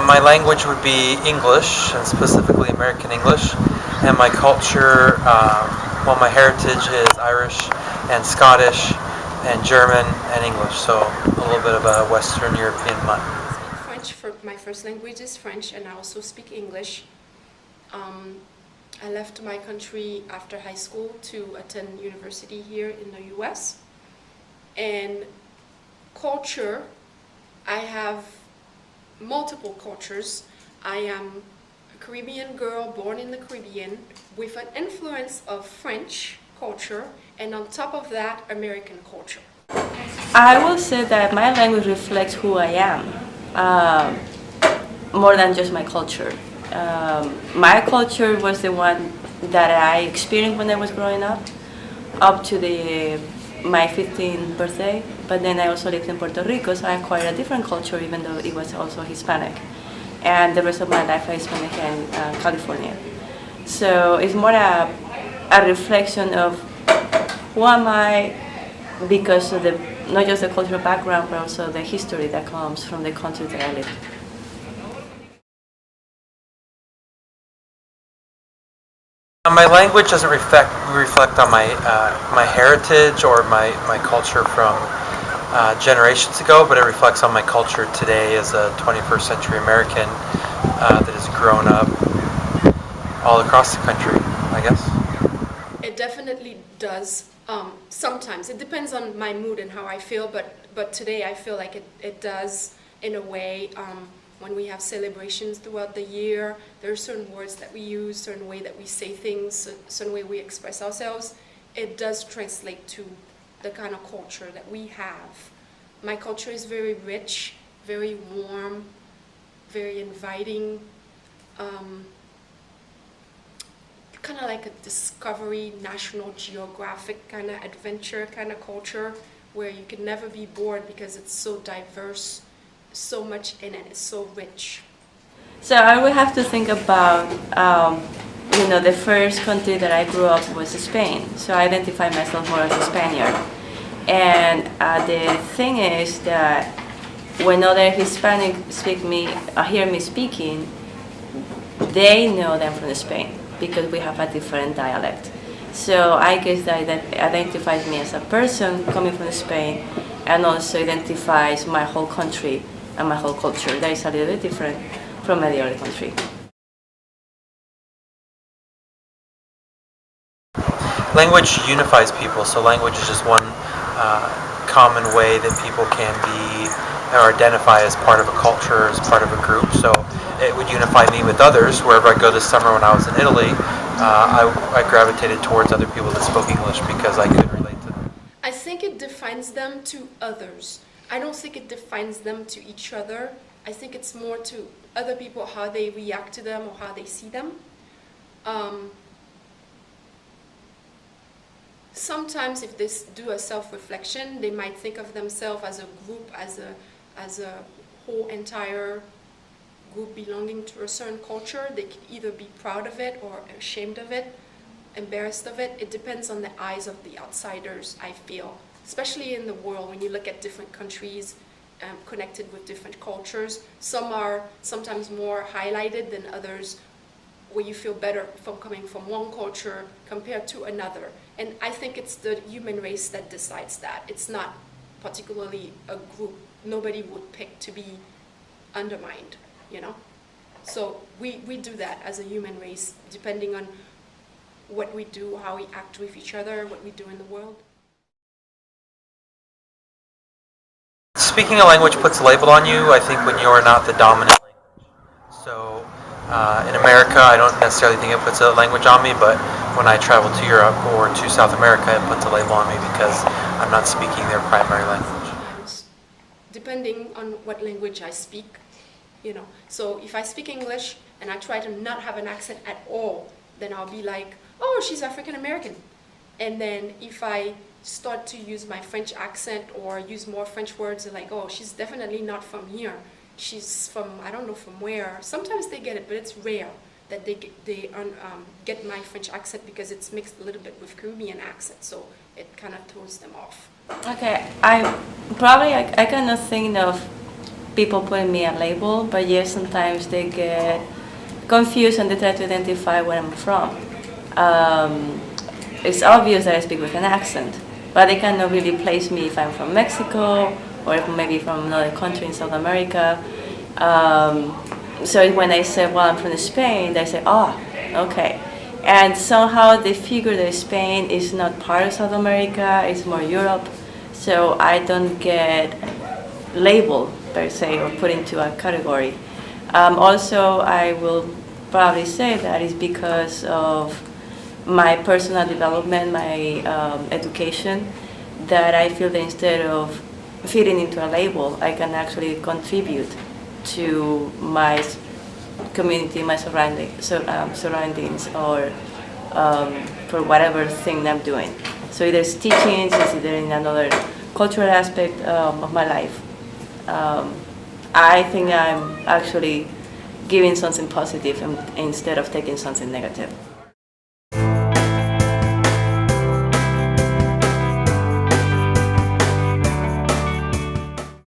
My language would be English, and specifically American English, and my culture, my heritage is Irish and Scottish and German and English, so a little bit of a Western European mutt. French, for my first language is French, and I also speak English. I left my country after high school to attend university here in the US. And culture, I have multiple cultures. I am a Caribbean girl born in the Caribbean with an influence of French culture, and on top of that, American culture. I will say that my language reflects who I am, more than just my culture. My culture was the one that I experienced when I was growing up to my 15th birthday. But then I also lived in Puerto Rico, so I acquired a different culture, even though it was also Hispanic. And the rest of my life I spent here in California. So it's more a reflection of who am I, because of not just the cultural background, but also the history that comes from the country that I live. My language doesn't reflect on my heritage or my culture from generations ago, but it reflects on my culture today as a 21st century American that has grown up all across the country, I guess. It definitely does. Sometimes it depends on my mood and how I feel, but today I feel like it does in a way. When we have celebrations throughout the year, there are certain words that we use, certain way that we say things, certain way we express ourselves. It does translate to the kind of culture that we have. My culture is very rich, very warm, very inviting, kind of like a Discovery, National Geographic kind of adventure kind of culture where you can never be bored because it's so diverse, so much in it, it's so rich. So I would have to think about, the first country that I grew up was Spain. So I identify myself more as a Spaniard. And the thing is that when other Hispanics hear me speaking, they know that I'm from Spain because we have a different dialect. So I guess that identifies me as a person coming from Spain, and also identifies my whole country and my whole culture. That is a little bit different from any other country. Language unifies people, so language is just one common way that people can be or identify as part of a culture, as part of a group. So it would unify me with others. Wherever I go this summer when I was in Italy, I gravitated towards other people that spoke English because I could relate to them. I think it defines them to others. I don't think it defines them to each other. I think it's more to other people, how they react to them or how they see them. Sometimes if they do a self-reflection, they might think of themselves as a group, as a whole entire group belonging to a certain culture. They can either be proud of it or ashamed of it, embarrassed of it. It depends on the eyes of the outsiders, I feel. Especially in the world, when you look at different countries connected with different cultures, some are sometimes more highlighted than others, where you feel better from coming from one culture compared to another. And I think it's the human race that decides that. It's not particularly a group. Nobody would pick to be undermined, So we do that as a human race, depending on what we do, how we act with each other, what we do in the world. Speaking a language puts a label on you, I think, when you're not the dominant language. So in America, I don't necessarily think it puts a language on me, but when I travel to Europe or to South America, it puts a label on me because I'm not speaking their primary language. Depending on what language I speak, So if I speak English and I try to not have an accent at all, then I'll be like, oh, she's African American. And then if I start to use my French accent or use more French words, they're like, oh, she's definitely not from here. She's from, I don't know from where. Sometimes they get it, but it's rare that they get my French accent because it's mixed a little bit with Caribbean accent, so it kind of throws them off. Okay, I cannot think of people putting me a label, but yes, sometimes they get confused and they try to identify where I'm from. It's obvious that I speak with an accent, but they cannot really place me if I'm from Mexico or if maybe from another country in South America. So when I say, well, I'm from Spain, they say, oh, okay. And somehow they figure that Spain is not part of South America, it's more Europe. So I don't get labeled per se or put into a category. Also, I will probably say that is because of my personal development, my education, that I feel that instead of fitting into a label, I can actually contribute to my community, my surroundings, or for whatever thing I'm doing. So either it's teachings, it's either in another cultural aspect of my life. I think I'm actually giving something positive instead of taking something negative.